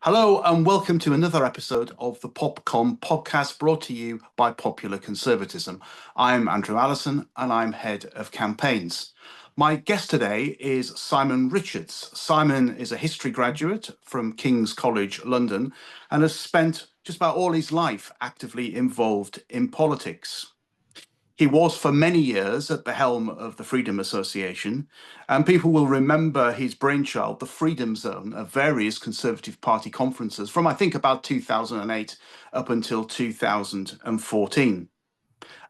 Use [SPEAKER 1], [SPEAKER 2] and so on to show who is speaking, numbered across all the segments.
[SPEAKER 1] Hello and welcome to another episode of the PopCon podcast brought to you by Popular Conservatism. I'm Andrew Allison and I'm Head of Campaigns. My guest today is Simon Richards. Simon is a history graduate from King's College London and has spent just about all his life actively involved in politics. He was for many years at the helm of the Freedom Association, and people will remember his brainchild, the Freedom Zone, at various Conservative Party conferences from, I think, about 2008 up until 2014.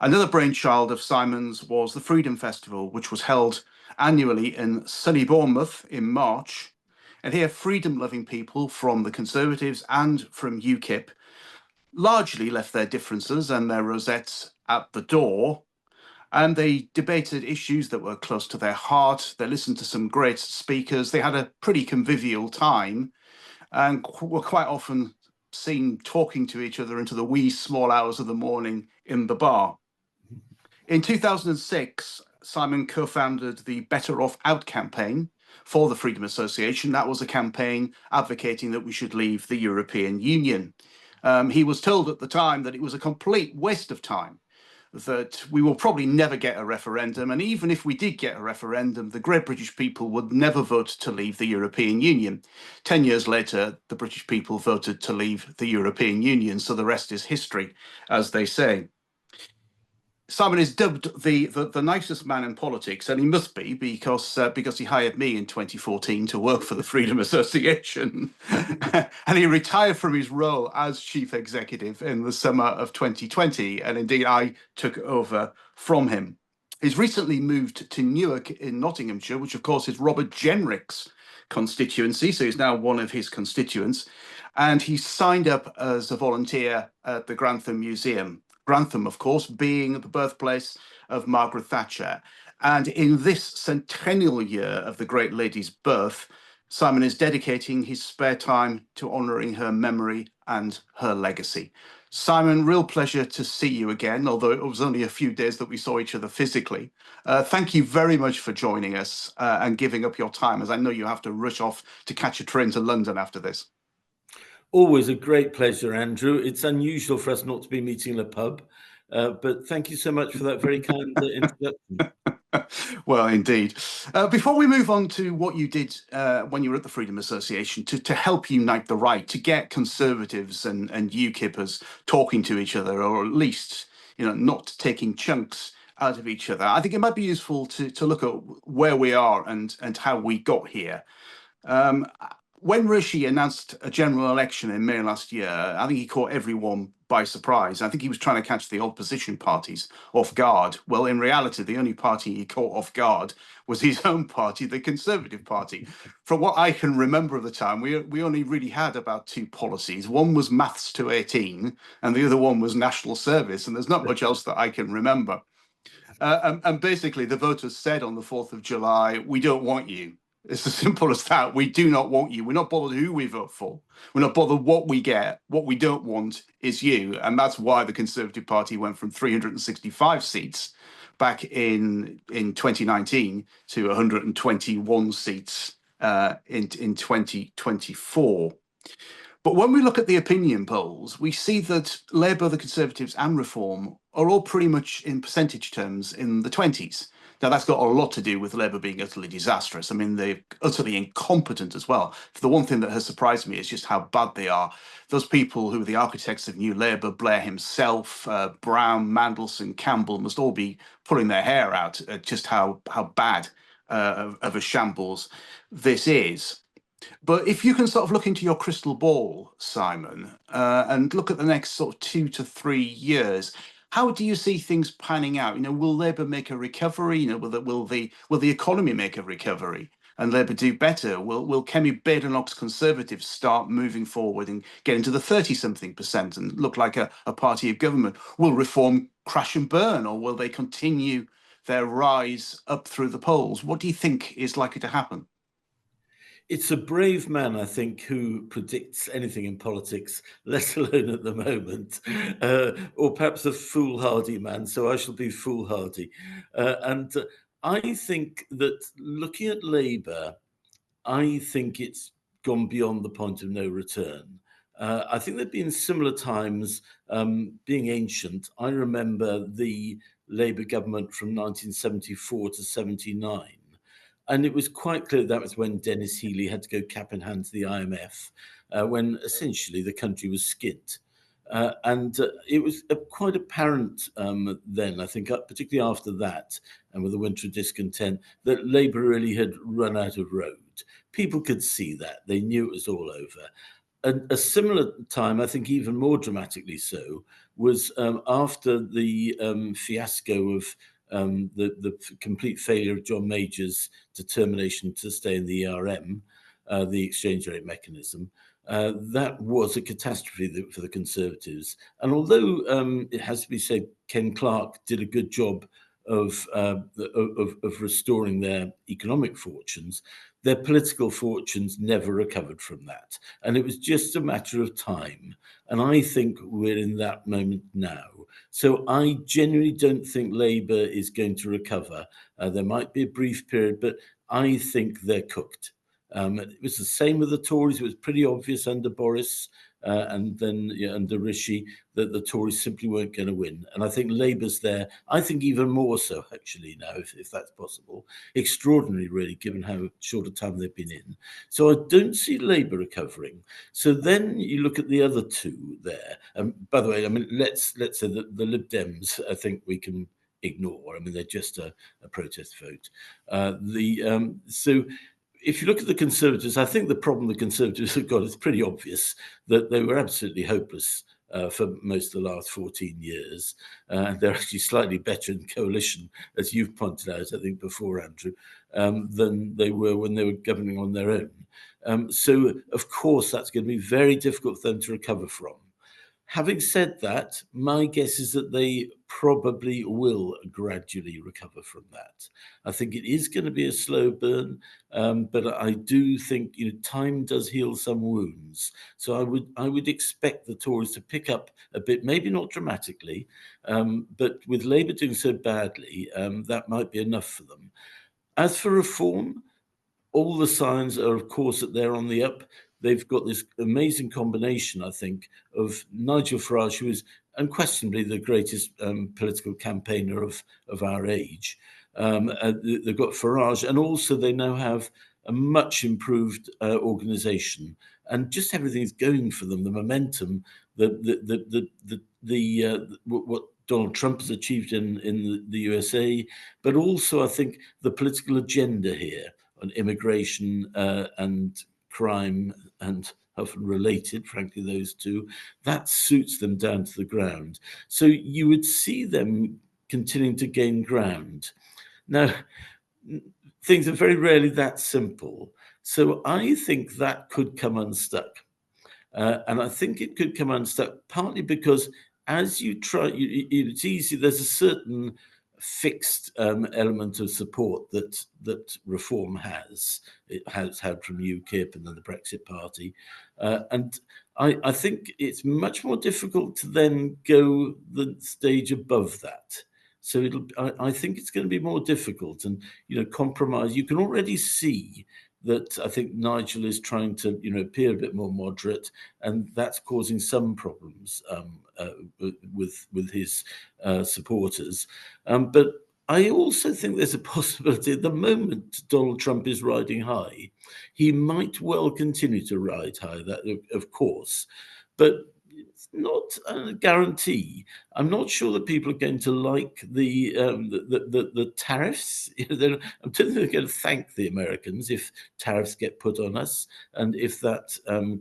[SPEAKER 1] Another brainchild of Simon's was the Freedom Festival, which was held annually in sunny Bournemouth in March. And here, freedom-loving people from the Conservatives and from UKIP largely left their differences and their rosettes at the door, and they debated issues that were close to their heart. They listened to some great speakers. They had a pretty convivial time and were quite often seen talking to each other into the wee small hours of the morning in the bar. In 2006, Simon co-founded the Better Off Out campaign for the Freedom Association. That was a campaign advocating that we should leave the European Union. He was told at the time that it was a complete waste of time, that we will probably never get a referendum, and even if we did get a referendum, the great British people would never vote to leave the European Union. 10 years later, the British people voted to leave the European Union, so the rest is history, as they say. Simon is dubbed the nicest man in politics, and he must be because he hired me in 2014 to work for the Freedom Association, and he retired from his role as chief executive in the summer of 2020, and indeed I took over from him. He's recently moved to Newark in Nottinghamshire, which of course is Robert Jenrick's constituency, so he's now one of his constituents, and he's signed up as a volunteer at the Grantham Museum. Grantham, of course, being the birthplace of Margaret Thatcher. And in this centennial year of the great lady's birth, Simon is dedicating his spare time to honouring her memory and her legacy. Simon, real pleasure to see you again, although it was only a few days that we saw each other physically. Thank you very much for joining us and giving up your time, as I know you have to rush off to catch a train to London after this.
[SPEAKER 2] Always a great pleasure, Andrew. It's unusual for us not to be meeting in a pub, but thank you so much for that very kind introduction.
[SPEAKER 1] Well, indeed. Before we move on to what you did when you were at the Freedom Association to help unite the right, to get Conservatives and UKIPers talking to each other, or at least, not taking chunks out of each other, I think it might be useful to look at where we are and how we got here. When Rishi announced a general election in May last year, I think he caught everyone by surprise. I think he was trying to catch the opposition parties off guard. Well, in reality, the only party he caught off guard was his own party, the Conservative Party. From what I can remember of the time, we only really had about two policies. One was maths to 18, and the other one was national service. And there's not much else that I can remember. And basically, the voters said on the 4th of July, we don't want you. It's as simple as that. We do not want you. We're not bothered who we vote for. We're not bothered what we get. What we don't want is you. And that's why the Conservative Party went from 365 seats back in 2019 to 121 seats in 2024. But when we look at the opinion polls, we see that Labour, the Conservatives and Reform are all pretty much in percentage terms in the 20s. Now, that's got a lot to do with Labour being utterly disastrous. I mean, they're utterly incompetent as well. The one thing that has surprised me is just how bad they are. Those people who are the architects of New Labour, Blair himself, Brown, Mandelson, Campbell, must all be pulling their hair out at just how bad of a shambles this is. But if you can sort of look into your crystal ball, Simon, and look at the next sort of 2 to 3 years, how do you see things panning out? Will Labour make a recovery? Will the economy make a recovery and Labour do better? Will Kemi Badenoch's Conservatives start moving forward and get into the 30-something% and look like a party of government? Will Reform crash and burn, or will they continue their rise up through the polls? What do you think is likely to happen?
[SPEAKER 2] It's a brave man, I think, who predicts anything in politics, let alone at the moment, or perhaps a foolhardy man, so I shall be foolhardy. I think that looking at Labour, I think it's gone beyond the point of no return. I think there've been similar times, being ancient. I remember the Labour government from 1974 to 79. And it was quite clear that was when Dennis Healey had to go cap in hand to the IMF, when essentially the country was skint. And it was quite apparent then, I think, particularly after that, and with the winter of discontent, that Labour really had run out of road. People could see that. They knew it was all over. And a similar time, I think even more dramatically so, was after the fiasco of the complete failure of John Major's determination to stay in the ERM, the exchange rate mechanism. That was a catastrophe for the Conservatives. And although it has to be said, Ken Clarke did a good job of restoring their economic fortunes, their political fortunes never recovered from that. And it was just a matter of time. And I think we're in that moment now. So I genuinely don't think Labour is going to recover. There might be a brief period, but I think they're cooked. It was the same with the Tories. It was pretty obvious under Boris and then under Rishi that the Tories simply weren't going to win. And I think Labour's there. I think even more so, actually, now, if that's possible. Extraordinary, really, given how short a time they've been in. So I don't see Labour recovering. So then you look at the other two there. By the way, I mean, let's say that the Lib Dems, I think we can ignore. I mean, they're just a protest vote. So if you look at the Conservatives, I think the problem the Conservatives have got is pretty obvious, that they were absolutely hopeless for most of the last 14 years. They're actually slightly better in coalition, as you've pointed out, I think, before, Andrew, than they were when they were governing on their own. So, of course, that's going to be very difficult for them to recover from. Having said that, my guess is that they probably will gradually recover from that. I think it is going to be a slow burn, but I do think time does heal some wounds. So I would expect the Tories to pick up a bit, maybe not dramatically, but with Labour doing so badly, that might be enough for them. As for reform, all the signs are, of course, that they're on the up. They've got this amazing combination, I think, of Nigel Farage, who is unquestionably the greatest political campaigner of our age. They've got Farage, and also they now have a much improved organisation, and just everything's going for them. The momentum, what Donald Trump has achieved in the USA, but also I think the political agenda here on immigration and crime, and often related, frankly, those two, that suits them down to the ground. So you would see them continuing to gain ground. Now, things are very rarely that simple. So I think that could come unstuck. And I think it could come unstuck partly because as you try, it's easy, there's a certain fixed element of support that reform has. It has had from UKIP and then the Brexit Party. And I think it's much more difficult to then go the stage above that. So I think it's going to be more difficult and, compromise. You can already see that I think Nigel is trying to, appear a bit more moderate, and that's causing some problems with his supporters. But I also think there's a possibility at the moment Donald Trump is riding high. He might well continue to ride high, that of course, but it's not a guarantee. I'm not sure that people are going to like the tariffs. I don't think they're going to thank the Americans if tariffs get put on us, and if that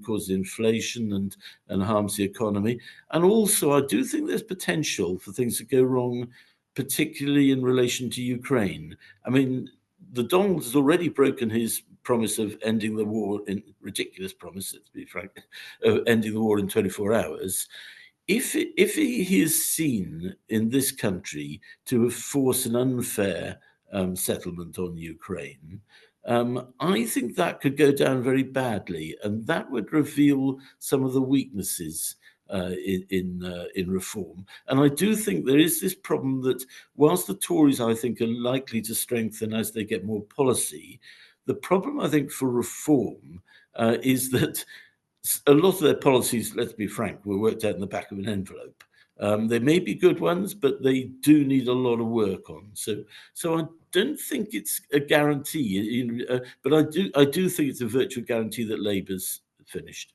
[SPEAKER 2] causes inflation and harms the economy. And also, I do think there's potential for things to go wrong, particularly in relation to Ukraine. I mean, the Donald has already broken his promise of ending the war, in ridiculous promise, to be frank, ending the war in 24 hours. If he is seen in this country to have forced an unfair settlement on Ukraine, I think that could go down very badly, and that would reveal some of the weaknesses in reform. And I do think there is this problem that whilst the Tories, I think, are likely to strengthen as they get more policy, the problem, I think, for reform is that a lot of their policies, let's be frank, were worked out in the back of an envelope. They may be good ones, but they do need a lot of work on. So I don't think it's a guarantee, but I do think it's a virtual guarantee that Labour's finished.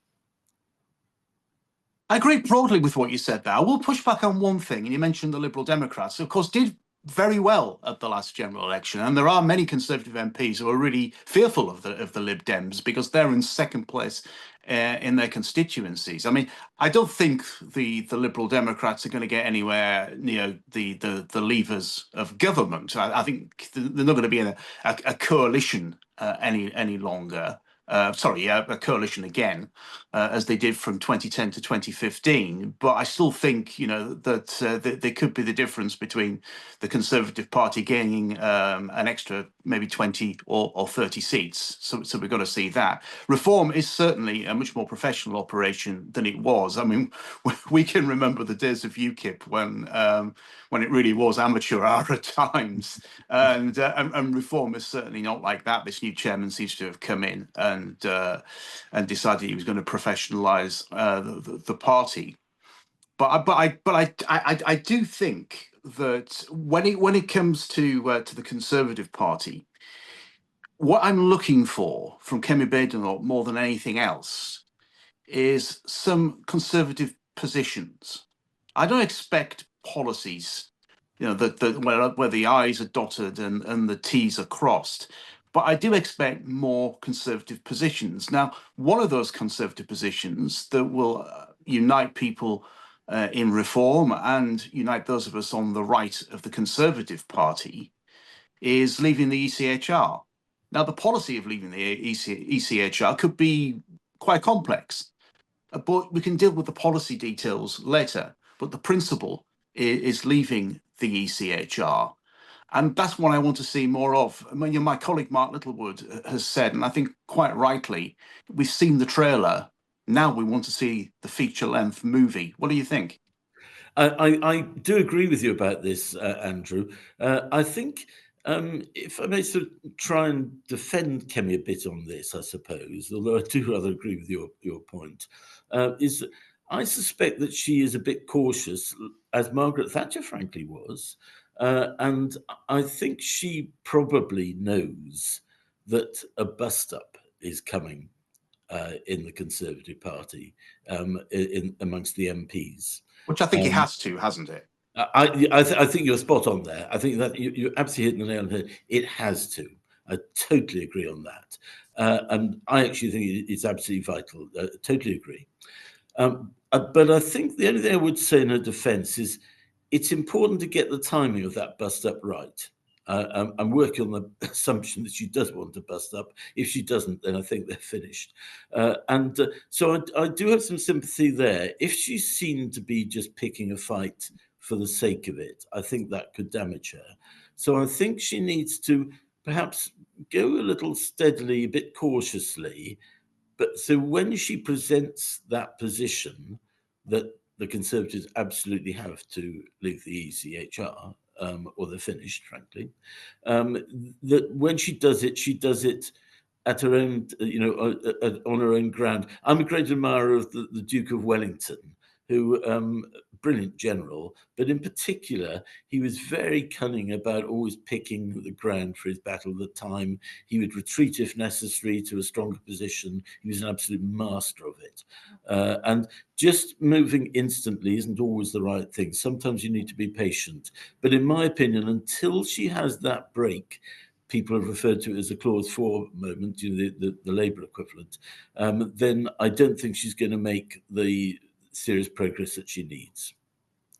[SPEAKER 1] I agree broadly with what you said there. I will push back on one thing, and you mentioned the Liberal Democrats, who, of course, did very well at the last general election, and there are many Conservative MPs who are really fearful of the Lib Dems because they're in second place in their constituencies. I mean, I don't think the Liberal Democrats are going to get anywhere near the levers of government. I think they're not going to be in a coalition any longer. A coalition again, as they did from 2010 to 2015. But I still think, that there could be the difference between the Conservative Party gaining an extra maybe 20 or 30 seats. So we've got to see that. Reform is certainly a much more professional operation than it was. I mean, we can remember the days of UKIP when it really was amateur hour at times, and Reform is certainly not like that. This new chairman seems to have come in and decided he was going to professionalise the party. But I do think that when it comes to the Conservative Party, what I'm looking for from Kemi Badenoch more than anything else is some conservative positions. I don't expect policies, where the I's are dotted and the T's are crossed. But I do expect more conservative positions. Now, one of those conservative positions that will unite people in reform and unite those of us on the right of the Conservative Party is leaving the ECHR. Now, the policy of leaving the ECHR could be quite complex, but we can deal with the policy details later. But the principle is leaving the ECHR. And that's what I want to see more of. I mean, my colleague Mark Littlewood has said, and I think quite rightly, we've seen the trailer. Now we want to see the feature-length movie. What do you think?
[SPEAKER 2] I do agree with you about this, Andrew. I think if I may sort of try and defend Kemi a bit on this, I suppose, although I do rather agree with your point, is that I suspect that she is a bit cautious, as Margaret Thatcher frankly was, and I think she probably knows that a bust-up is coming in the Conservative Party amongst the MPs.
[SPEAKER 1] Which I think it has to, hasn't it?
[SPEAKER 2] I think you're spot on there. I think that you absolutely hit the nail on the head. It has to. I totally agree on that. And I actually think it's absolutely vital. Totally agree. But I think the only thing I would say in her defense is it's important to get the timing of that bust up right. I'm working on the assumption that she does want to bust up. If she doesn't, then I think they're finished. So I do have some sympathy there. If she's seen to be just picking a fight for the sake of it, I think that could damage her. So I think she needs to perhaps go a little steadily, a bit cautiously. But so when she presents that position that the Conservatives absolutely have to leave the ECHR, or they're finished, frankly. That when she does it at her own, on her own ground. I'm a great admirer of the Duke of Wellington, who brilliant general, but in particular, he was very cunning about always picking the ground for his battle at the time. He would retreat if necessary to a stronger position. He was an absolute master of it. And just moving instantly isn't always the right thing. Sometimes you need to be patient. But in my opinion, until she has that break, people have referred to it as a clause 4 moment, the Labour equivalent, then I don't think she's going to make the serious progress that she needs.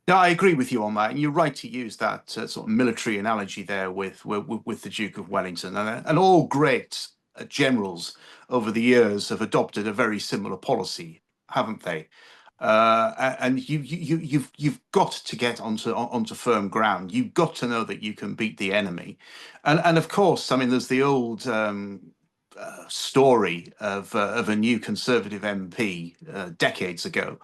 [SPEAKER 1] No, I agree with you on that, and you're right to use that sort of military analogy there with the Duke of Wellington, and all great generals over the years have adopted a very similar policy, haven't they? And you've got to get onto firm ground. You've got to know that you can beat the enemy, and of course, I mean, there's the old story of a new Conservative MP decades ago,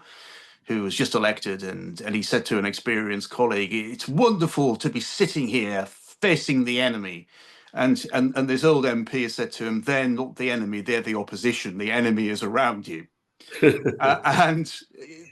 [SPEAKER 1] who was just elected, and he said to an experienced colleague, "It's wonderful to be sitting here facing the enemy." And this old MP has said to him, they're not the enemy, they're the opposition. The enemy is around you. And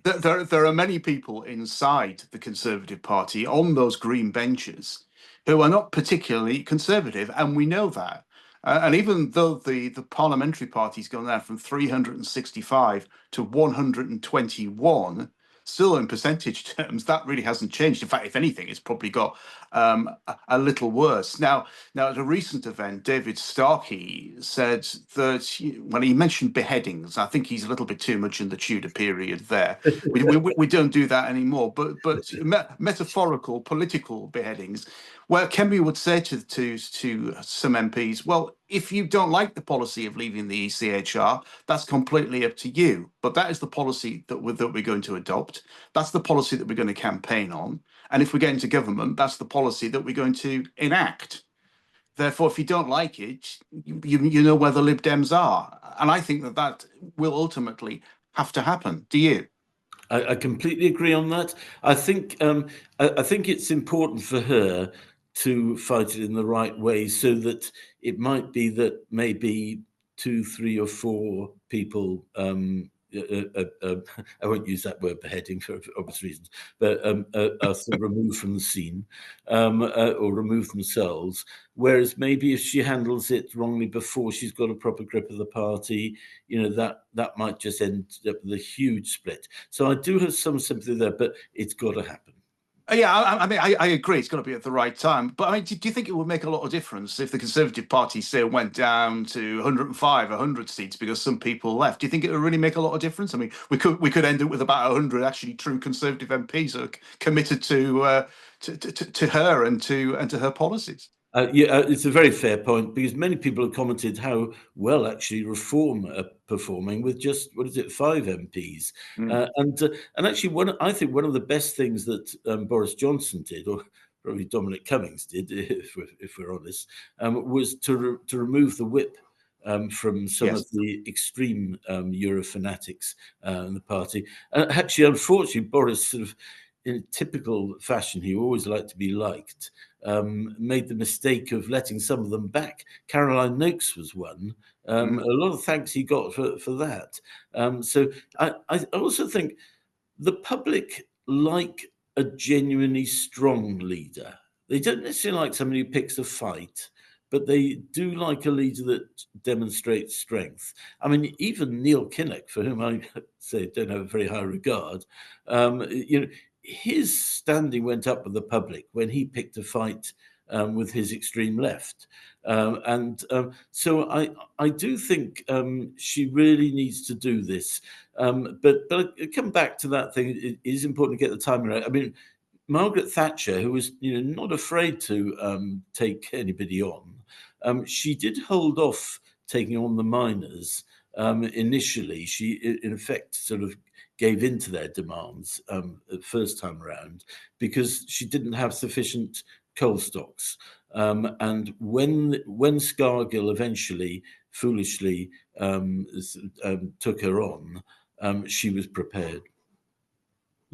[SPEAKER 1] there are many people inside the Conservative Party on those green benches who are not particularly conservative, and we know that. And even though the parliamentary party's gone down from 365 to 121, still in percentage terms, that really hasn't changed. In fact, if anything, it's probably got a little worse. Now, at a recent event, David Starkey said that when he mentioned beheadings, I think he's a little bit too much in the Tudor period there. We don't do that anymore, but metaphorical political beheadings. Well, Kemby would say to some MPs, well, if you don't like the policy of leaving the ECHR, that's completely up to you. But that is the policy that we're going to adopt. That's the policy that we're going to campaign on. And if we get into government, that's the policy that we're going to enact. Therefore, if you don't like it, you know where the Lib Dems are. And I think that will ultimately have to happen. Do you?
[SPEAKER 2] I completely agree on that. I think it's important for her to fight it in the right way, so that it might be that maybe 2, 3, or 4 people. I won't use that word beheading for obvious reasons, but are sort of removed from the scene, or remove themselves. Whereas maybe if she handles it wrongly before she's got a proper grip of the party, that might just end up with a huge split. So I do have some sympathy there, but it's got to happen.
[SPEAKER 1] Yeah, I mean, I agree. It's got to be at the right time. But I mean, do you think it would make a lot of difference if the Conservative Party, say, went down to 105, 100 seats because some people left? Do you think it would really make a lot of difference? I mean, we could end up with about 100 actually true Conservative MPs who are committed to her and to her policies.
[SPEAKER 2] It's a very fair point, because many people have commented how well actually Reform are performing with just 5 MPs, and actually I think one of the best things that Boris Johnson did, or probably Dominic Cummings did, if we're honest, was to remove the whip from some of the extreme Euro fanatics in the party. Actually, unfortunately, Boris sort of, in typical fashion, he always liked to be liked, made the mistake of letting some of them back. Caroline Noakes was one. A lot of thanks he got for that. So I also think the public like a genuinely strong leader. They don't necessarily like somebody who picks a fight, but they do like a leader that demonstrates strength. I mean, even Neil Kinnock, for whom I say don't have a very high regard, his standing went up with the public when he picked a fight with his extreme left. So I do think she really needs to do this. But I come back to that thing. It is important to get the timing right. I mean, Margaret Thatcher, who was not afraid to take anybody on, she did hold off taking on the miners initially. She, in effect, sort of gave in to their demands the first time around, because she didn't have sufficient coal stocks. And when Scargill eventually, foolishly, took her on, she was prepared.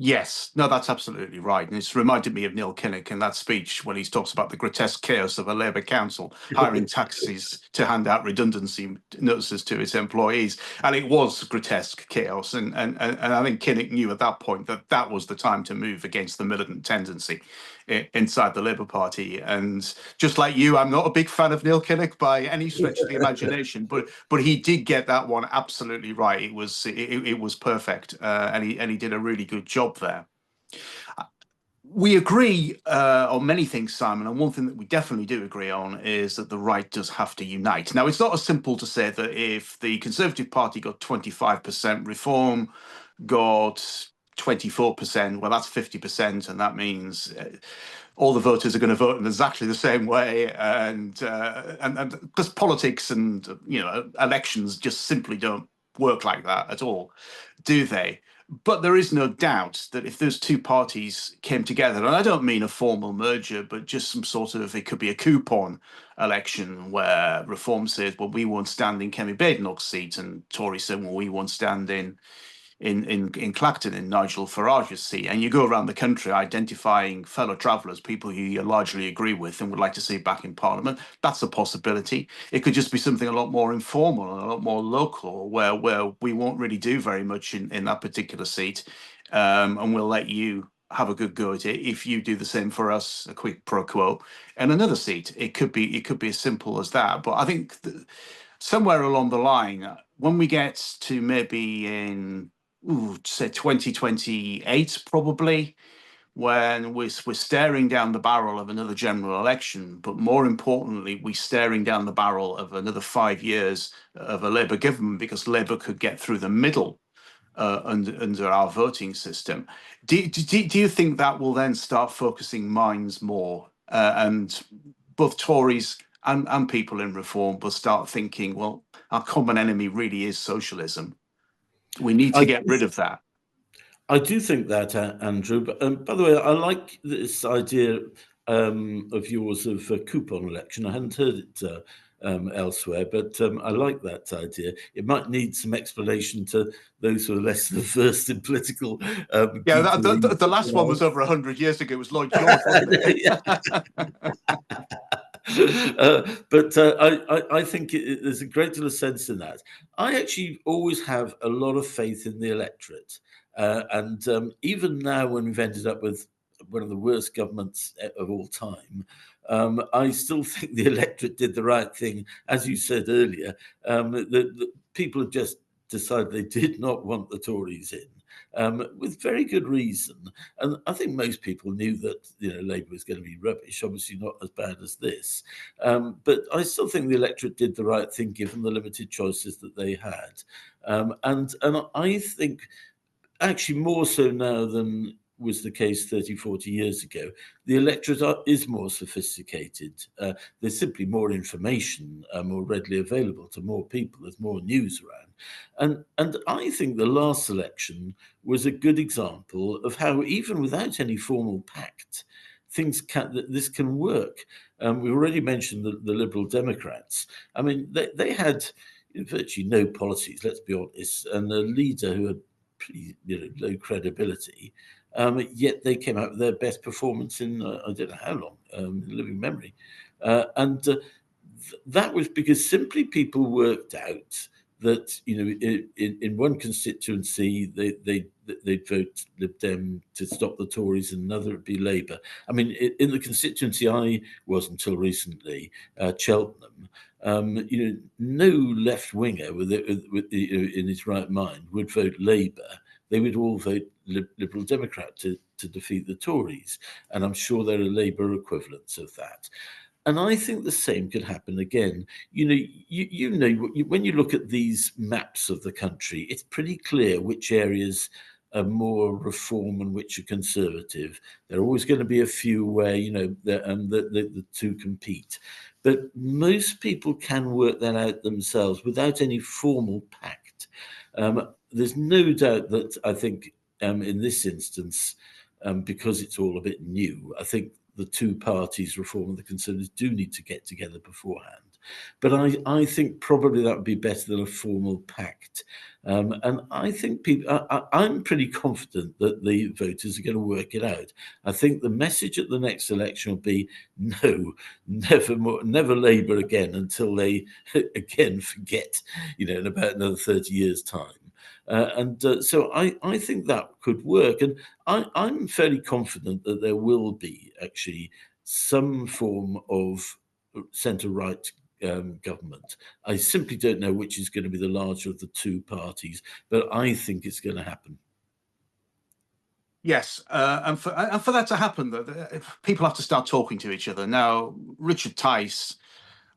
[SPEAKER 1] Yes, no, that's absolutely right. And it's reminded me of Neil Kinnock in that speech when he talks about the grotesque chaos of a Labour council hiring taxis to hand out redundancy notices to its employees. And it was grotesque chaos. And I think Kinnock knew at that point that that was the time to move against the militant tendency inside the Labour Party. And just like you, I'm not a big fan of Neil Kinnock by any stretch of the imagination, but he did get that one absolutely right. It was perfect, and he did a really good job there. We agree on many things, Simon, and one thing that we definitely do agree on is that the right does have to unite. Now, it's not as simple to say that if the Conservative Party got 25%, Reform got 24%, well, that's 50%, and that means all the voters are going to vote in exactly the same way, and because politics and elections just simply don't work like that at all, do they? But there is no doubt that if those two parties came together, and I don't mean a formal merger, but just some sort of, it could be a coupon election where Reform says, well, we won't stand in Kemi Badenoch's seat, and Tories say, well, we won't stand in in Clacton, in Nigel Farage's seat, and you go around the country identifying fellow travellers, people who you largely agree with and would like to see back in Parliament. That's a possibility. It could just be something a lot more informal and a lot more local, where we won't really do very much in that particular seat, and we'll let you have a good go at it. If you do the same for us, a quick pro quo, and another seat, it could be as simple as that. But I think somewhere along the line, when we get to maybe in say 2028, probably, when we're staring down the barrel of another general election, but more importantly, we're staring down the barrel of another 5 years of a Labour government, because Labour could get through the middle under our voting system. Do you think that will then start focusing minds more, and both Tories and people in reform will start thinking, well, our common enemy really is socialism. We need to get rid of that.
[SPEAKER 2] I do think that, Andrew. But by the way, I like this idea of yours of a coupon election. I hadn't heard it elsewhere, but I like that idea. It might need some explanation to those who are less versed in political.
[SPEAKER 1] Yeah, the last one was over 100 years ago. It was Lloyd George, wasn't it?
[SPEAKER 2] I think there's a great deal of sense in that. I actually always have a lot of faith in the electorate. And even now, when we've ended up with one of the worst governments of all time, I still think the electorate did the right thing. As you said earlier, the people have just decided they did not want the Tories in, with very good reason. And I think most people knew that Labour was going to be rubbish, obviously not as bad as this. But I still think the electorate did the right thing, given the limited choices that they had. And I think, actually more so now than was the case 30, 40 years ago, the electorate is more sophisticated. There's simply more information more readily available to more people. There's more news around. And I think the last election was a good example of how, even without any formal pact, this can work. We already mentioned the Liberal Democrats. I mean, they had virtually no policies, let's be honest, and a leader who had pretty low credibility, yet they came out with their best performance in I don't know how long, living memory, and that was because simply people worked out that in one constituency they'd vote Lib Dem to stop the Tories, and another would be Labour. I mean, in the constituency I was until recently, Cheltenham, no left winger in his right mind would vote Labour. They would all vote Liberal Democrat to defeat the Tories, and I'm sure there are Labour equivalents of that. And I think the same could happen again. When you look at these maps of the country, it's pretty clear which areas are more reform and which are conservative. There are always going to be a few where the two compete, but most people can work that out themselves without any formal pact. There's no doubt that I think in this instance, because it's all a bit new, I think the two parties, Reform and the Conservatives, do need to get together beforehand. But I think probably that would be better than a formal pact. And I think I'm pretty confident that the voters are going to work it out. I think the message at the next election will be no, never Labour again, until they again forget, in about another 30 years' time. So I think that could work. And I'm fairly confident that there will be actually some form of centre-right government. I simply don't know which is going to be the larger of the two parties, but I think it's going to happen.
[SPEAKER 1] Yes, and for that to happen, people have to start talking to each other. Now, Richard Tice,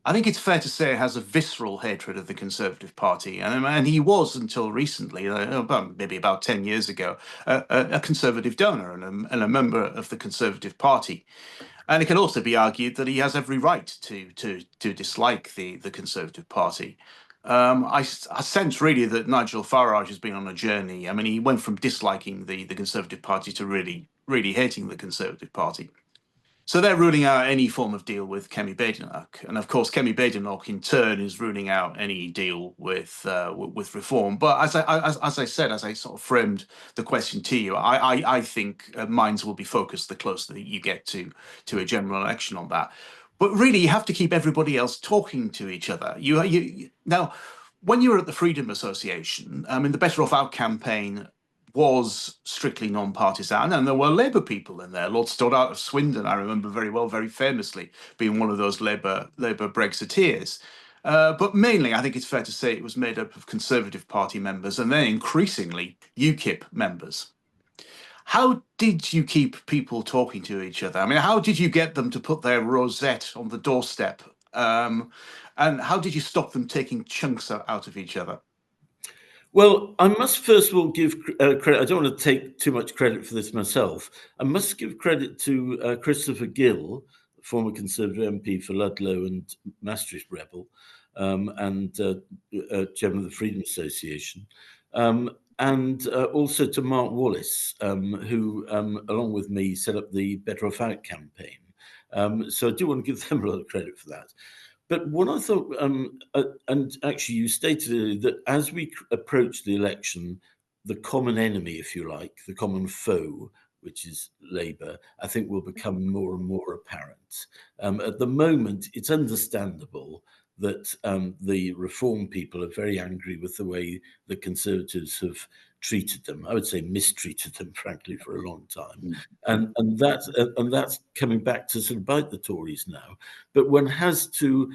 [SPEAKER 1] I think it's fair to say, has a visceral hatred of the Conservative Party, and he was until recently, maybe about 10 years ago, a Conservative donor and a member of the Conservative Party. And it can also be argued that he has every right to dislike the Conservative Party. I sense really that Nigel Farage has been on a journey. I mean, he went from disliking the Conservative Party to really hating the Conservative Party. So they're ruling out any form of deal with Kemi Badenoch, and of course, Kemi Badenoch in turn is ruling out any deal with reform. But as I said, as I sort of framed the question to you, I think minds will be focused the closer that you get to a general election on that. But really, you have to keep everybody else talking to each other. Now, when you were at the Freedom Association, I mean, the Better Off Out campaign was strictly non-partisan, and there were Labour people in there. Lord Stoddart of Swindon, I remember very well, very famously being one of those Labour Brexiteers. But mainly, I think it's fair to say it was made up of Conservative Party members and then increasingly UKIP members. How did you keep people talking to each other? I mean, how did you get them to put their rosette on the doorstep? And how did you stop them taking chunks out of each other?
[SPEAKER 2] Well, I must first of all give credit. I don't want to take too much credit for this myself. I must give credit to Christopher Gill, former Conservative MP for Ludlow and Maastricht Rebel, and chairman of the Freedom Association, and also to Mark Wallace, who, along with me, set up the Better Off Out campaign. So I do want to give them a lot of credit for that. But what I thought, and actually you stated earlier that as we approach the election, the common enemy, if you like, the common foe, which is Labour, I think will become more and more apparent. At the moment, it's understandable that the Reform people are very angry with the way the Conservatives have treated them. I would say mistreated them, frankly, for a long time, and that's coming back to sort of bite the Tories now. But one has to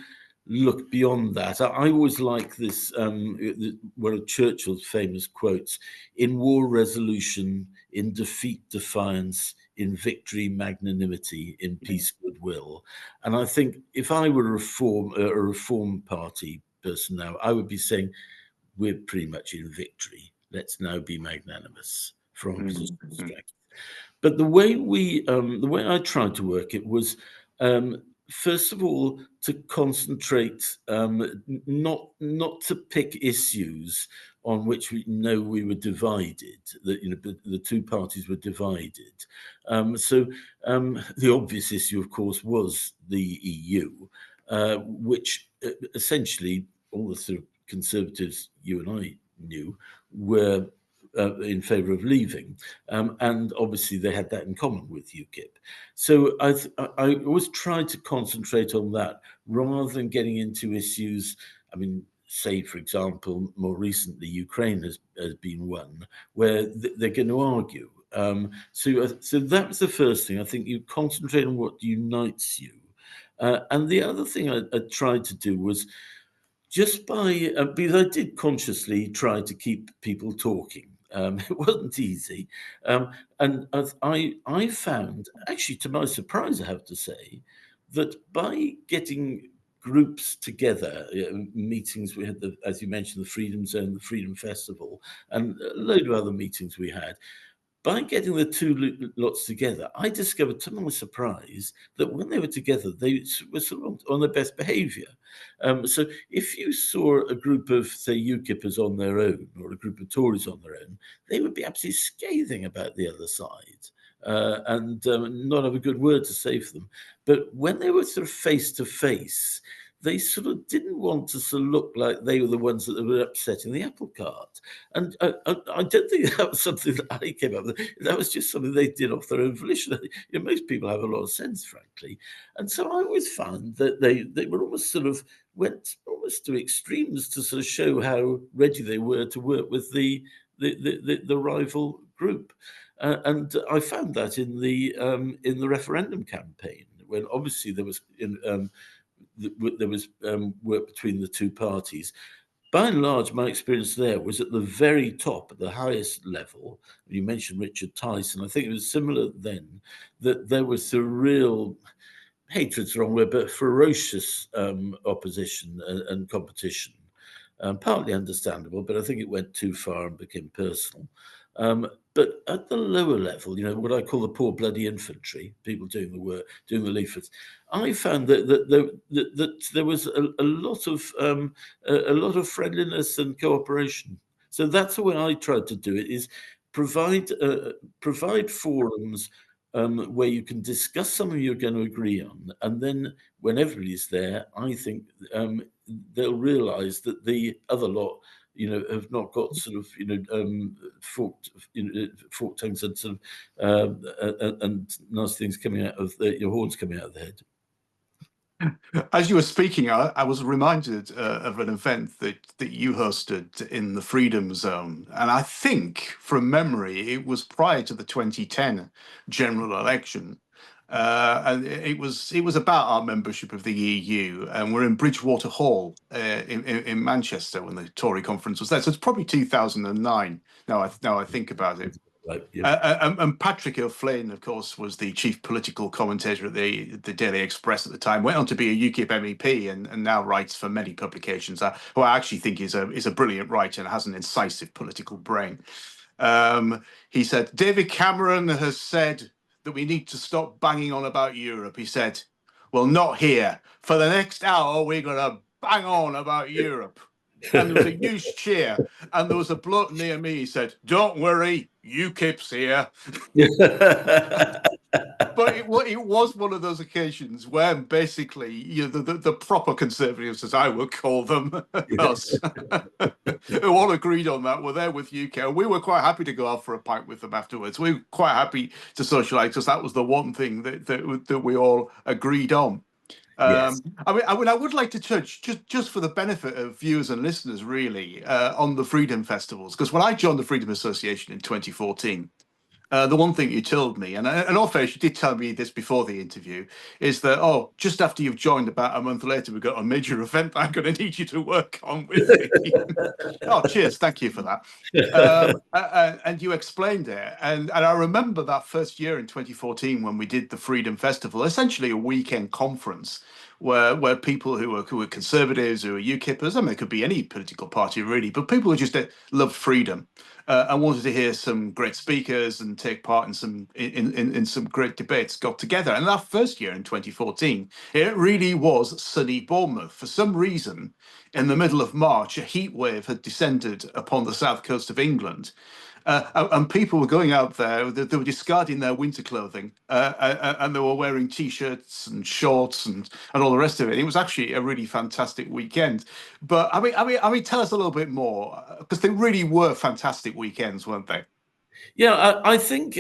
[SPEAKER 2] look beyond that. I always like this, one of Churchill's famous quotes: "In war, resolution; in defeat, defiance; in victory, magnanimity; in peace, goodwill." And I think if I were a Reform Party person now, I would be saying, we're pretty much in victory. Let's now be magnanimous from a position of strength. But the way I tried to work it was, first of all, to concentrate, not to pick issues on which we know we were divided. That the two parties were divided. So the obvious issue, of course, was the EU, which essentially all the sort of Conservatives you and I knew were in favour of leaving, and obviously they had that in common with UKIP. So I always tried to concentrate on that rather than getting into issues. I mean, say for example, more recently Ukraine has been one where they're going to argue. So that was the first thing. I think you concentrate on what unites you, and the other thing I tried to do was just by because I did consciously try to keep people talking. It wasn't easy, and I found, actually to my surprise, I have to say, that by getting groups together, meetings, we had as you mentioned, the Freedom Zone, the Freedom Festival, and a load of other meetings we had. By getting the two lots together, I discovered, to my surprise, that when they were together, they were sort of on their best behaviour. So if you saw a group of, say, UKIPers on their own or a group of Tories on their own, they would be absolutely scathing about the other side and not have a good word to say for them. But when they were sort of face to face, they sort of didn't want to sort of look like they were the ones that were upsetting the apple cart. And I don't think that was something that I came up with. That was just something they did off their own volition. Most people have a lot of sense, frankly. And so I always found that they were almost sort of went almost to extremes to sort of show how ready they were to work with the rival group. And I found that in the referendum campaign, when obviously there was work between the two parties. By and large, my experience there was at the very top, at the highest level. You mentioned Richard Tyson. I think it was similar then, that there was a real, hatred's the wrong word, but ferocious opposition and competition. Partly understandable, but I think it went too far and became personal. But at the lower level, what I call the poor bloody infantry, people doing the work, doing the leaflets, I found that there was a lot of friendliness and cooperation. So that's the way I tried to do it: is provide forums where you can discuss something you're going to agree on, and then when everybody's there, I think they'll realise that the other lot, have not got sort of, forked, forked tongues and sort of and nasty things coming out of your horns coming out of the head.
[SPEAKER 1] As you were speaking, I was reminded of an event that you hosted in the Freedom Zone, and I think, from memory, it was prior to the 2010 general election, and it was about our membership of the EU, and we're in Bridgewater Hall in Manchester when the Tory conference was there. So it's probably 2009. Now I think about it.
[SPEAKER 2] Right, yeah.
[SPEAKER 1] And Patrick O'Flynn, of course, was the chief political commentator at the Daily Express at the time. Went on to be a UKIP MEP and now writes for many publications. Who I actually think is a brilliant writer and has an incisive political brain. He said, David Cameron has said that we need to stop banging on about Europe. He said, well, not here. For the next hour, we're going to bang on about Europe. And there was a huge cheer, and there was a bloke near me. He said, "Don't worry, UKIP's here." But it was one of those occasions where basically, the proper conservatives, as I would call them, us, who all agreed on that, were there with UK. And we were quite happy to go out for a pint with them afterwards. We were quite happy to socialise because that was the one thing that we all agreed on.
[SPEAKER 2] Yes.
[SPEAKER 1] I would like to touch just for the benefit of viewers and listeners, really, on the Freedom Festivals, because when I joined the Freedom Association in 2014, the one thing you told me, and all fair, you did tell me this before the interview, is that just after you've joined, about a month later, we've got a major event that I'm going to need you to work on with me. Oh, cheers! Thank you for that. And you explained it, and I remember that first year in 2014 when we did the Freedom Festival, essentially a weekend conference where people who were conservatives, who were UKIPers, I mean, it could be any political party really, but people who just loved freedom. And wanted to hear some great speakers and take part in some great debates got together. And that first year in 2014, it really was sunny Bournemouth. For some reason, in the middle of March, a heat wave had descended upon the south coast of England. And people were going out there, they were discarding their winter clothing, and they were wearing T-shirts and shorts and all the rest of it. It was actually a really fantastic weekend. But I mean, tell us a little bit more, because they really were fantastic weekends, weren't they?
[SPEAKER 2] Yeah, I think,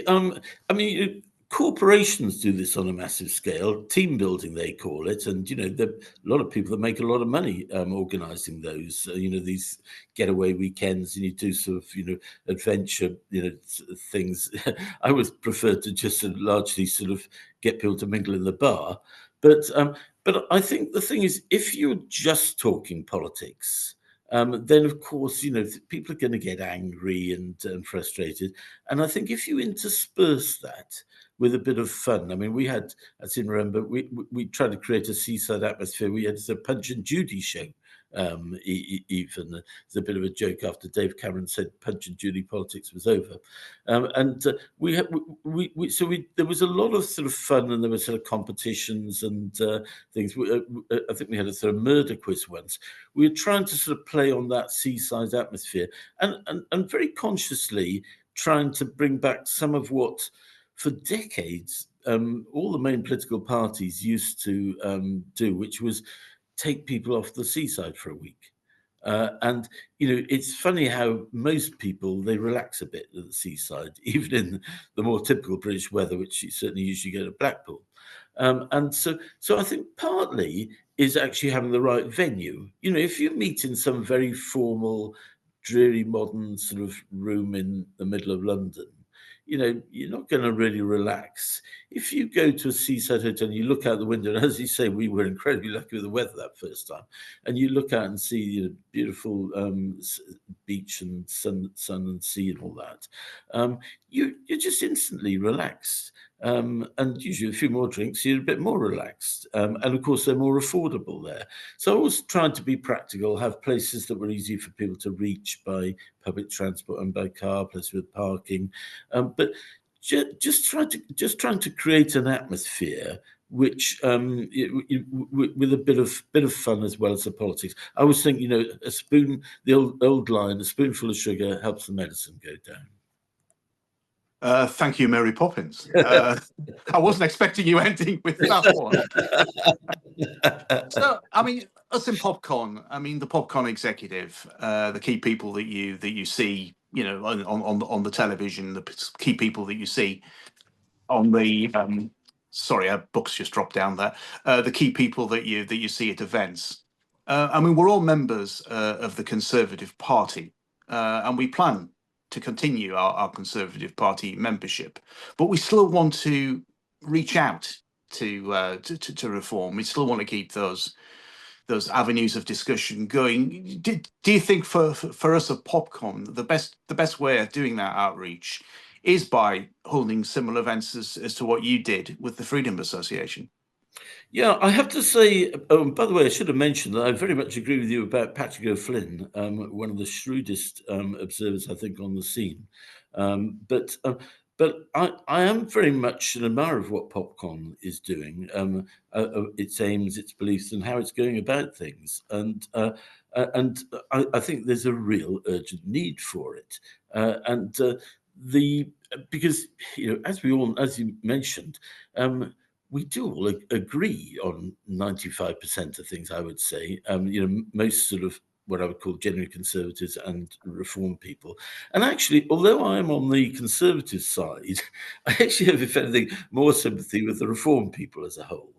[SPEAKER 2] corporations do this on a massive scale, team building, they call it. And, there are a lot of people that make a lot of money organising those, these getaway weekends, and you do sort of, adventure, things. I would prefer to just largely sort of get people to mingle in the bar. But I think the thing is, if you're just talking politics, then of course, people are going to get angry and frustrated. And I think if you intersperse that with a bit of fun, I mean, we had, I seem to remember, we tried to create a seaside atmosphere. We had a Punch and Judy show. Even there's a bit of a joke after Dave Cameron said Punch and Judy politics was over, and there was a lot of sort of fun, and there were sort of competitions and things. I think we had a sort of murder quiz once. We were trying to sort of play on that seaside atmosphere, and very consciously trying to bring back some of what, for decades, all the main political parties used to do, which was take people off the seaside for a week. And, it's funny how most people, they relax a bit at the seaside, even in the more typical British weather, which you certainly usually go to Blackpool. And so I think partly is actually having the right venue. If you meet in some very formal, dreary, modern sort of room in the middle of London, you're not going to really relax. If you go to a seaside hotel and you look out the window, and as you say, we were incredibly lucky with the weather that first time, and you look out and see the beautiful beach and sun and sea and all that, you're just instantly relaxed. And usually a few more drinks, you're a bit more relaxed. And of course, they're more affordable there. So I was trying to be practical, have places that were easy for people to reach by public transport and by car, places with parking. But just trying to create an atmosphere which with a bit of fun as well as the politics. I always think, the old line, a spoonful of sugar helps the medicine go down.
[SPEAKER 1] Thank you, Mary Poppins. I wasn't expecting you ending with that one. So, I mean, us in PopCon, I mean, the PopCon executive, the key people that you see, you know, on the television, the key people that you see on the sorry, our books just dropped down there. The key people that you see at events. I mean, we're all members of the Conservative Party, and we plan to continue our Conservative Party membership, but we still want to reach out to reform. We still want to keep those avenues of discussion going. Do you think for us at PopCon, the best way of doing that outreach is by holding similar events as to what you did with the Freedom Association?
[SPEAKER 2] Yeah, I have to say, by the way, I should have mentioned that I very much agree with you about Patrick O'Flynn, one of the shrewdest observers, I think, on the scene. But I am very much an admirer of what PopCon is doing, its aims, its beliefs, and how it's going about things. And I think there's a real urgent need for it. Because, you know, as you mentioned, we do all agree on 95% of things, I would say. You know, most sort of what I would call genuine conservatives and reform people. And actually, although I am on the conservative side, I actually have, if anything, more sympathy with the reform people as a whole.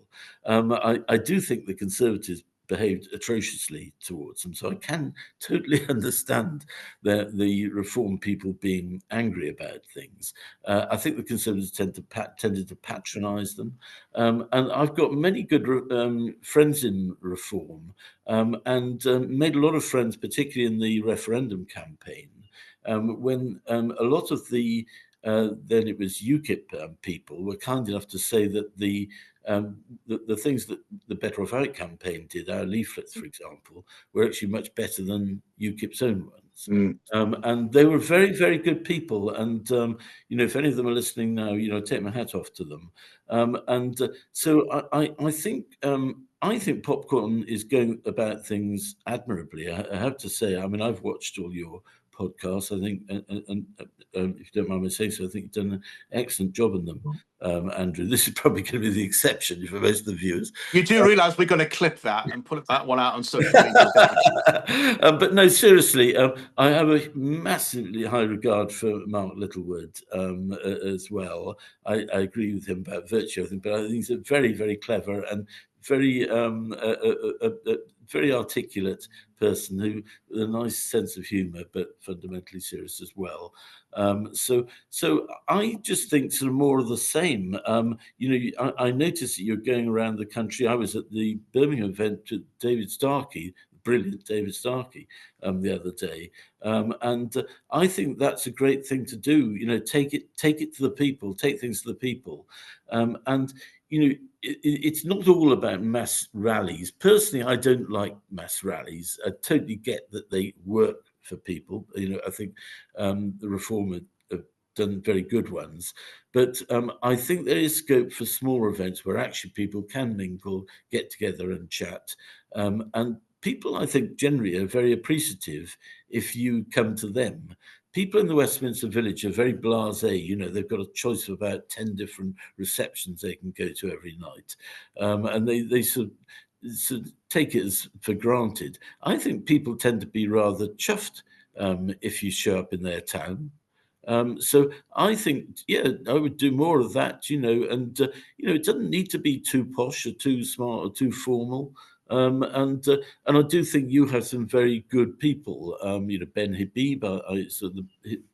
[SPEAKER 2] I do think the conservatives behaved atrociously towards them. So I can totally understand the reform people being angry about things. I think the Conservatives tended to patronise them. And I've got many good friends in reform and made a lot of friends, particularly in the referendum campaign, when a lot of the then it was UKIP people were kind enough to say that the things that the Better Off Out campaign did, our leaflets, for example, were actually much better than UKIP's own ones. And they were very, very good people. And, you know, if any of them are listening now, you know, take my hat off to them. So I think PopCon is going about things admirably. I have to say, I mean, I've watched all your podcasts, I think, and if you don't mind me saying so, I think you've done an excellent job on them, Andrew. This is probably going to be the exception for most of the viewers.
[SPEAKER 1] You do realise we're going to clip that and put that one out on social media, don't you?
[SPEAKER 2] But no, seriously, I have a massively high regard for Mark Littlewood as well. I agree with him about virtue, I think, but I think he's a very, very clever and very very articulate person who with a nice sense of humour, but fundamentally serious as well. So I just think sort of more of the same. You know, I noticed that you're going around the country. I was at the Birmingham event with David Starkey, brilliant David Starkey, the other day, and I think that's a great thing to do. You know, take it to the people, take things to the people, and you know. It's not all about mass rallies. Personally, I don't like mass rallies. I totally get that they work for people. You know, I think the Reform have done very good ones. But I think there is scope for smaller events where actually people can mingle, get together and chat. And people, I think, generally are very appreciative if you come to them. People in the Westminster Village are very blasé. You know, they've got a choice of about 10 different receptions they can go to every night. And they sort of take it as for granted. I think people tend to be rather chuffed if you show up in their town. So I think, yeah, I would do more of that, you know, and, you know, it doesn't need to be too posh or too smart or too formal. And I do think you have some very good people. You know, Ben Habib, I saw the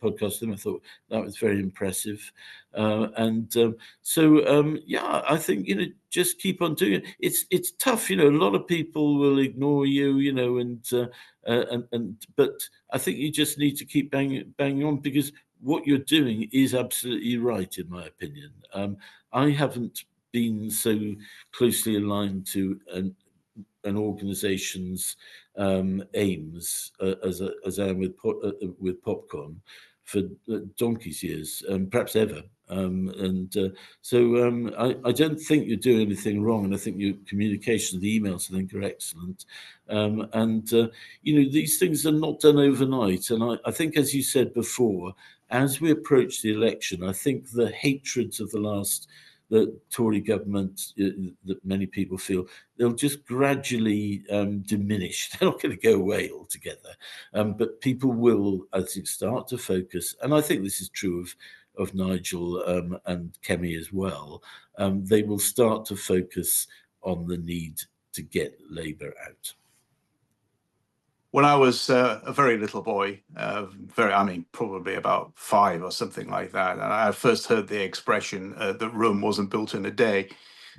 [SPEAKER 2] podcast with him. I thought that was very impressive. Yeah, I think, you know, just keep on doing it. It's tough, you know. A lot of people will ignore you, you know, but I think you just need to keep banging on because what you're doing is absolutely right, in my opinion. I haven't been so closely aligned to an organisation's aims as I am with PopCon for donkey's years, perhaps ever. I don't think you're doing anything wrong, and I think your communication, the emails, I think, are excellent. You know, these things are not done overnight, and I think, as you said before, as we approach the election, I think the hatreds of the Tory government that many people feel, they'll just gradually diminish. They're not going to go away altogether, but people will, I think, start to focus. And I think this is true of Nigel and Kemi as well. They will start to focus on the need to get Labour out.
[SPEAKER 1] When I was a very little boy, probably about 5 or something like that, and I first heard the expression that Rome wasn't built in a day,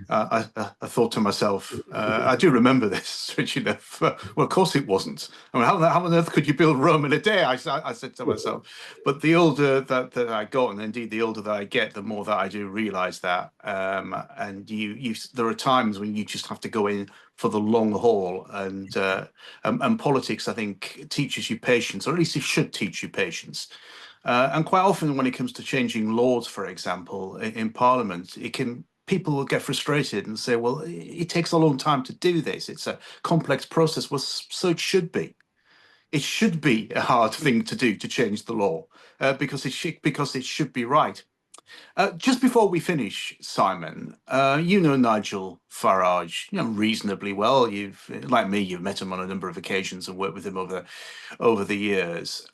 [SPEAKER 1] I thought to myself, I do remember this, strange enough. Well, of course it wasn't. I mean, how on earth could you build Rome in a day? I said to myself. But the older that I got, and indeed the older that I get, the more that I do realise that. And there are times when you just have to go in for the long haul, and politics, I think, teaches you patience, or at least it should teach you patience. And quite often, when it comes to changing laws, for example, in Parliament, people will get frustrated and say, "Well, it takes a long time to do this. It's a complex process." Well, so it should be. It should be a hard thing to do to change the law, because it should be right. Just before we finish, Simon, you know Nigel Farage, reasonably well. Like me, you've met him on a number of occasions and worked with him over the years.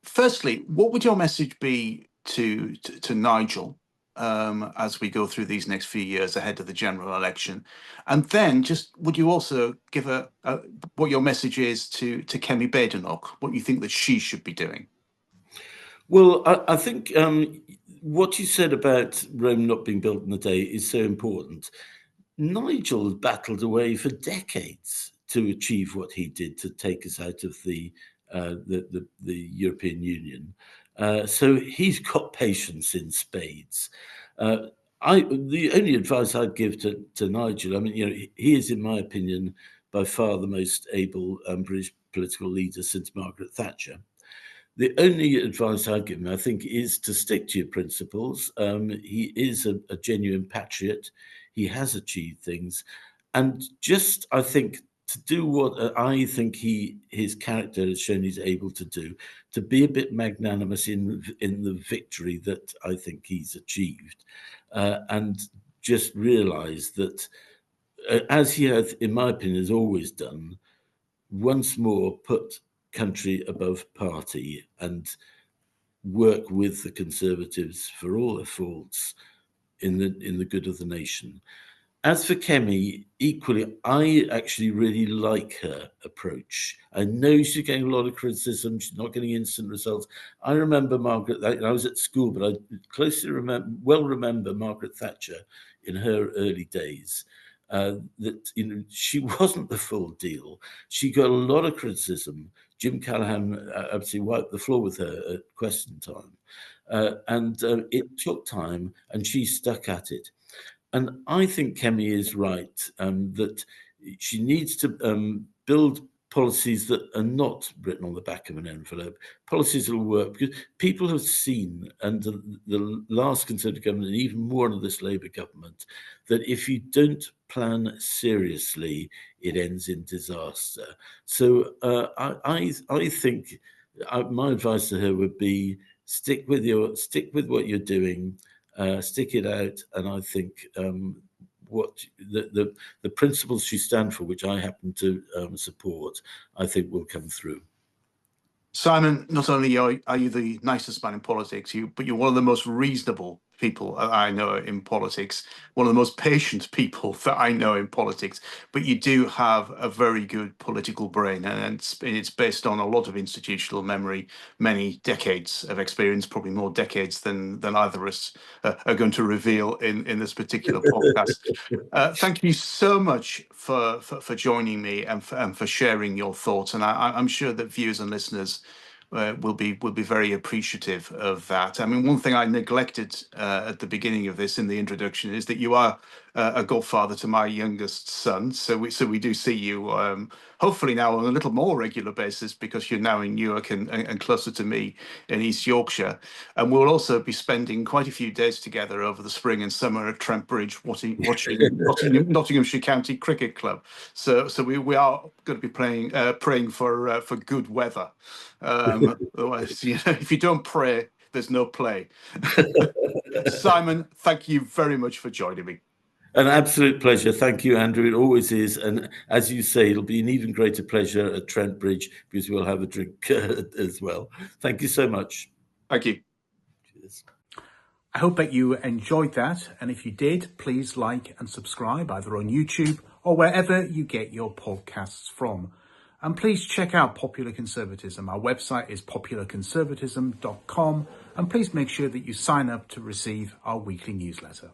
[SPEAKER 1] Firstly, what would your message be to Nigel as we go through these next few years ahead of the general election? And then, just would you also give what your message is to Kemi Badenoch, what you think that she should be doing?
[SPEAKER 2] Well, I think what you said about Rome not being built in a day is so important. Nigel has battled away for decades to achieve what he did to take us out of the European Union. So he's got patience in spades. The only advice I'd give to Nigel, I mean, he is, in my opinion, by far the most able British political leader since Margaret Thatcher. The only advice I'd give him, I think, is to stick to your principles. He is a genuine patriot. He has achieved things. And just, I think, to do what I think his character has shown he's able to do, to be a bit magnanimous in the victory that I think he's achieved. And just realise that, as he has, in my opinion, has always done, once more put country above party and work with the Conservatives for all their faults in the good of the nation. As for Kemi, equally, I actually really like her approach. I know she's getting a lot of criticism. She's not getting instant results. I remember Margaret. I was at school, but I closely remember Margaret Thatcher in her early days. That she wasn't the full deal. She got a lot of criticism. Jim Callaghan absolutely wiped the floor with her at question time, and it took time, and she stuck at it. And I think Kemi is right that she needs to build policies that are not written on the back of an envelope, policies that will work, because people have seen under the last Conservative government, and even more under this Labour government, that if you don't plan seriously, it ends in disaster. So I think my advice to her would be stick with what you're doing. Stick it out, and I think what the principles she stands for, which I happen to support, I think will come through.
[SPEAKER 1] Simon, not only are you the nicest man in politics, but you're one of the most reasonable people I know in politics, one of the most patient people that I know in politics. But you do have a very good political brain, and it's based on a lot of institutional memory, many decades of experience, probably more decades than either of us are going to reveal in this particular podcast. Thank you so much for joining me and for sharing your thoughts. And I'm sure that viewers and listeners will be very appreciative of that. I mean, one thing I neglected at the beginning of this in the introduction is that you are a godfather to my youngest son. So we do see you hopefully now on a little more regular basis, because you're now in Newark and closer to me in East Yorkshire. And we'll also be spending quite a few days together over the spring and summer at Trent Bridge watching Nottinghamshire County Cricket Club. So we are going to be praying for good weather. Otherwise, if you don't pray, there's no play. Simon, thank you very much for joining me.
[SPEAKER 2] An absolute pleasure. Thank you, Andrew. It always is. And as you say, it'll be an even greater pleasure at Trent Bridge, because we'll have a drink as well. Thank you so much.
[SPEAKER 1] Thank you.
[SPEAKER 2] Cheers.
[SPEAKER 1] I hope that you enjoyed that. And if you did, please like and subscribe either on YouTube or wherever you get your podcasts from. And please check out Popular Conservatism. Our website is popularconservatism.com. And please make sure that you sign up to receive our weekly newsletter.